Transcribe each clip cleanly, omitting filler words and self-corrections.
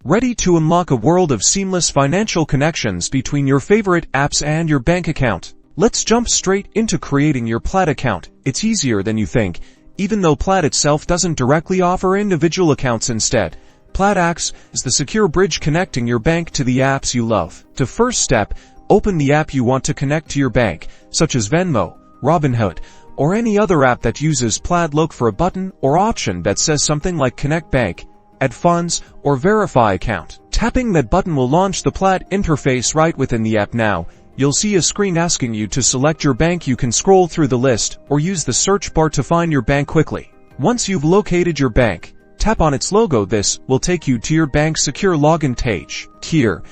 Ready to unlock a world of seamless financial connections between your favorite apps and your bank account? Let's jump straight into creating your Plaid account. It's easier than you think, even though Plaid itself doesn't directly offer individual accounts. Instead, Plaid acts as the secure bridge connecting your bank to the apps you love. The first step, open the app you want to connect to your bank, such as Venmo, Robinhood, or any other app that uses Plaid. Look for a button or option that says something like Connect Bank, Add Funds, or Verify Account. Tapping that button will launch the Plaid interface right within the app. Now, you'll see a screen asking you to select your bank. You can scroll through the list or use the search bar to find your bank quickly. Once you've located your bank, tap on its logo. This will take you to your bank's secure login page. Here,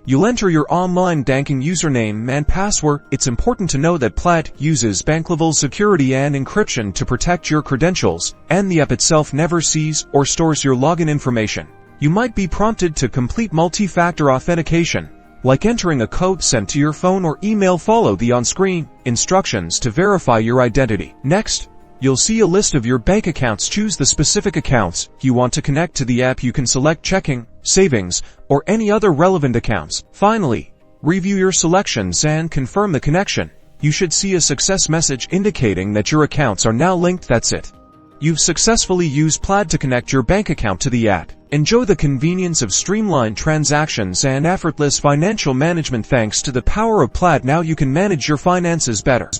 you'll enter your online banking username and password. It's important to know that Plaid uses bank-level security and encryption to protect your credentials, and the app itself never sees or stores your login information. You might be prompted to complete multi-factor authentication, like entering a code sent to your phone or email. Follow the on-screen instructions to verify your identity. Next, you'll see a list of your bank accounts. Choose the specific accounts you want to connect to the app. You can select checking, savings, or any other relevant accounts. Finally, review your selections and confirm the connection. You should see a success message indicating that your accounts are now linked. That's it. You've successfully used Plaid to connect your bank account to the app. Enjoy the convenience of streamlined transactions and effortless financial management. Thanks to the power of Plaid, now you can manage your finances better.